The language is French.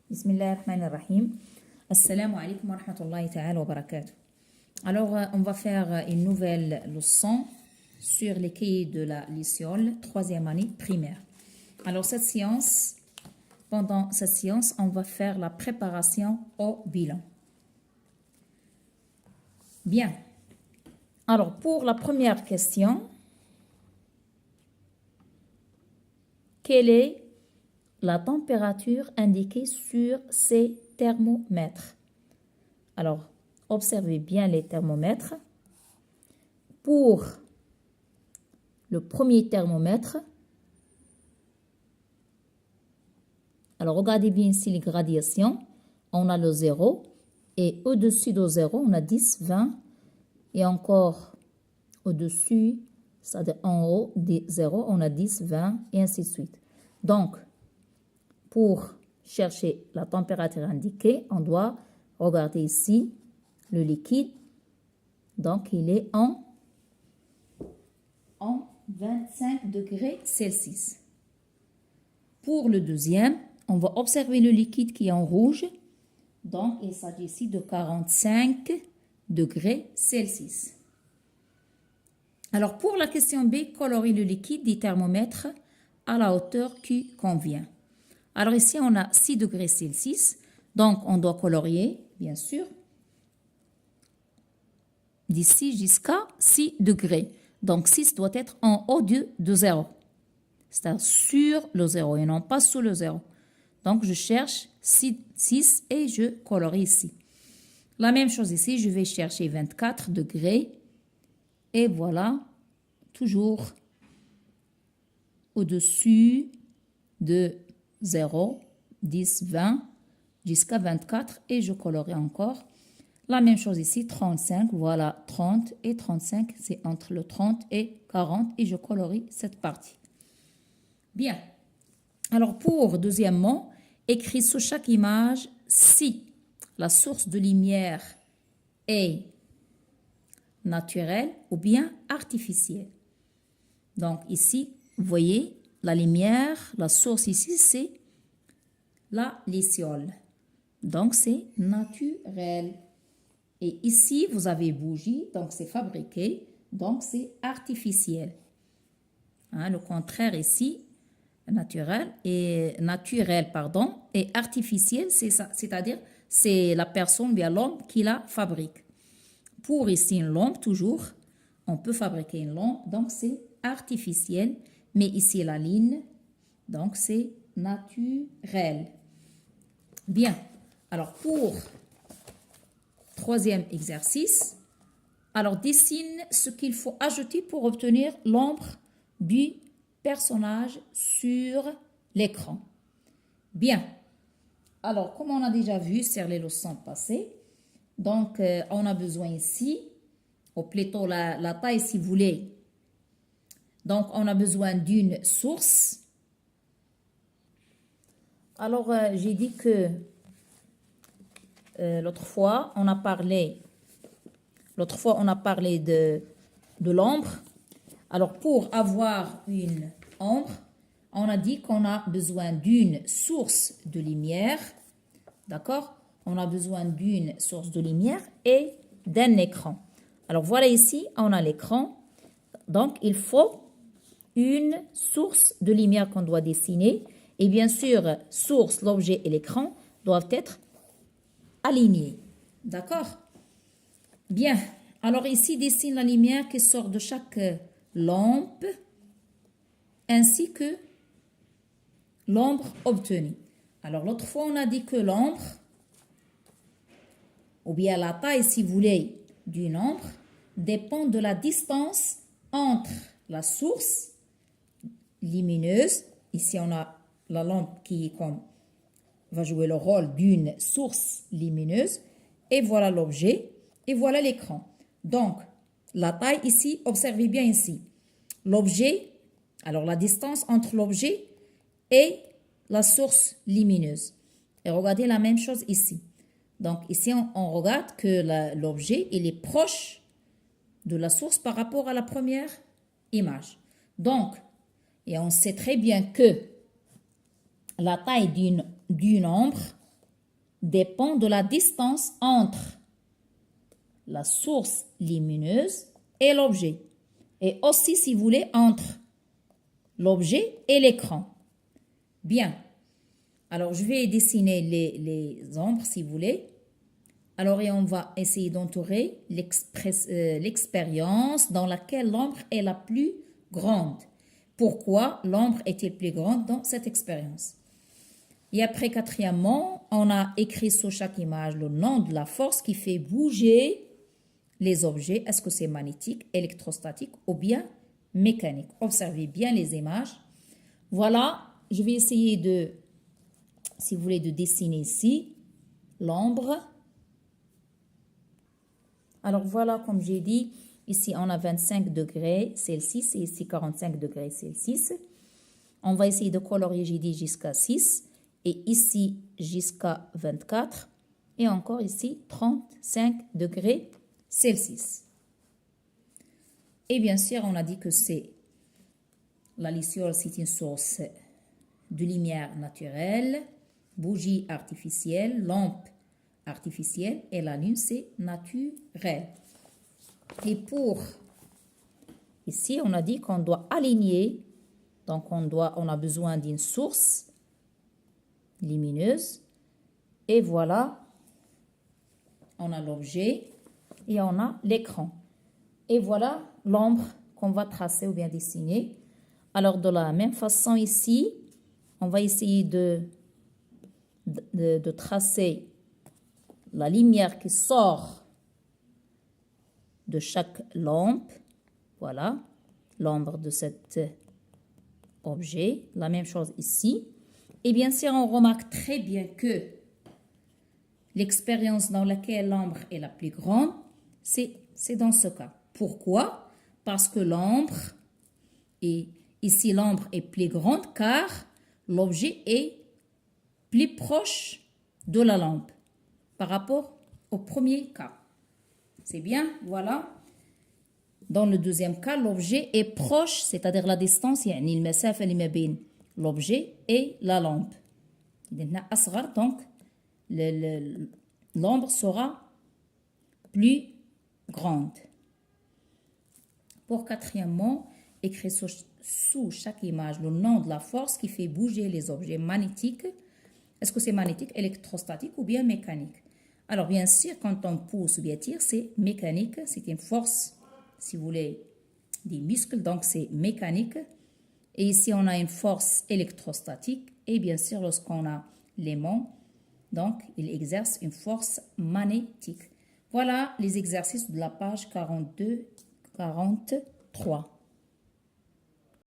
Bismillahirrahmanirrahim. Assalamu alaikum wa rahmatullahi ta'ala wa barakatuh. Alors, on va faire une nouvelle leçon sur les cahiers de la lycéole, 3e année primaire. Alors, pendant cette séance, on va faire la préparation au bilan. Bien. Alors, pour la première question, quelle est la température indiquée sur ces thermomètres? Alors, observez bien les thermomètres. Pour le premier thermomètre, alors regardez bien ici les gradations. On a le 0 et au-dessus de 0, on a 10, 20 et encore au-dessus, c'est-à-dire en haut des 0, on a 10, 20 et ainsi de suite. Donc, pour chercher la température indiquée, on doit regarder ici le liquide. Donc, il est en 25 degrés Celsius. Pour le deuxième, on va observer le liquide qui est en rouge. Donc, il s'agit ici de 45 degrés Celsius. Alors, pour la question B, colorer le liquide du thermomètre à la hauteur qui convient. Alors, ici, on a 6 degrés Celsius. Donc, on doit colorier, bien sûr, d'ici jusqu'à 6 degrés. Donc, 6 doit être en haut de 0. C'est-à-dire sur le 0 et non pas sous le 0. Donc, je cherche 6 et je colorie ici. La même chose ici, je vais chercher 24 degrés. Et voilà, toujours au-dessus de 0, 10, 20, jusqu'à 24. Et je colorie encore. La même chose ici, 35, voilà, 30 et 35, c'est entre le 30 et 40 et je colorie cette partie. Bien. Alors, pour deuxièmement, écrit sous chaque image si la source de lumière est naturelle ou bien artificielle. Donc, ici, vous voyez, la lumière, la source ici, c'est la lycéole. Donc, c'est naturel. Et ici, vous avez bougie, donc c'est fabriqué, donc c'est artificiel. Hein, le contraire ici, naturel, et artificiel, c'est ça, c'est-à-dire c'est la personne, bien l'homme qui la fabrique. Pour ici une lampe, toujours, on peut fabriquer une lampe, donc c'est artificiel, mais ici la ligne, donc c'est naturel. Bien, alors pour troisième exercice, alors dessine ce qu'il faut ajouter pour obtenir l'ombre du personnage sur l'écran. Bien, alors comme on a déjà vu sur les leçons passées, donc on a besoin ici, ou plutôt la taille si vous voulez. Donc on a besoin d'une source. Alors j'ai dit que l'autre fois on a parlé de l'ombre. Alors pour avoir une ombre, on a dit qu'on a besoin d'une source de lumière. D'accord? On a besoin d'une source de lumière et d'un écran. Alors voilà ici, on a l'écran. Donc il faut une source de lumière qu'on doit dessiner. Et bien sûr, source, l'objet et l'écran doivent être alignés. D'accord? Bien. Alors ici, dessine la lumière qui sort de chaque lampe ainsi que l'ombre obtenue. Alors l'autre fois, on a dit que l'ombre, ou bien la taille, si vous voulez, d'une ombre, dépend de la distance entre la source lumineuse. Ici, on a la lampe qui va jouer le rôle d'une source lumineuse. Et voilà l'objet. Et voilà l'écran. Donc, la taille ici, observez bien ici. L'objet, alors la distance entre l'objet et la source lumineuse. Et regardez la même chose ici. Donc, ici, on regarde que l'objet, il est proche de la source par rapport à la première image. Donc, et on sait très bien que la taille d'une ombre, dépend de la distance entre la source lumineuse et l'objet. Et aussi, si vous voulez, entre l'objet et l'écran. Bien. Alors, je vais dessiner les ombres, si vous voulez. Alors, et on va essayer d'entourer l'expérience dans laquelle l'ombre est la plus grande. Pourquoi l'ombre est-elle plus grande dans cette expérience? Et après, quatrièmement, on a écrit sur chaque image le nom de la force qui fait bouger les objets. Est-ce que c'est magnétique, électrostatique ou bien mécanique? Observez bien les images. Voilà, je vais essayer de, si vous voulez, de dessiner ici l'ombre. Alors voilà, comme j'ai dit, ici on a 25 degrés Celsius et ici 45 degrés Celsius. On va essayer de colorier, j'ai dit, jusqu'à 6 et ici jusqu'à 24 et encore ici 35 degrés Celsius. Et bien sûr, on a dit que c'est la luciole, c'est une source de lumière naturelle, bougie artificielle, lampe artificielle et la lune, c'est naturel. Et pour ici, on a dit qu'on doit aligner, donc on a besoin d'une source lumineuse et voilà, on a l'objet et on a l'écran. Et voilà l'ombre qu'on va tracer ou bien dessiner. Alors, de la même façon ici, on va essayer de tracer la lumière qui sort de chaque lampe. Voilà, l'ombre de cet objet. La même chose ici. Et bien sûr, on remarque très bien que l'expérience dans laquelle l'ombre est la plus grande, c'est dans ce cas. Pourquoi? Parce que l'ombre, et ici l'ombre est plus grande car l'objet est plus proche de la lampe par rapport au premier cas. C'est bien, voilà. Dans le deuxième cas, l'objet est proche, c'est-à-dire la distance, يعني المسافة اللي ما بين l'objet et la lampe. Donc, l'ombre sera plus grande. Pour quatrièmement, écrire sous chaque image le nom de la force qui fait bouger les objets magnétiques. Est-ce que c'est magnétique, électrostatique ou bien mécanique? Alors, bien sûr, quand on pousse ou bien tire, c'est mécanique. C'est une force, si vous voulez, des muscles, donc c'est mécanique. Et ici, on a une force électrostatique. Et bien sûr, lorsqu'on a l'aimant, donc, il exerce une force magnétique. Voilà les exercices de la page 42-43.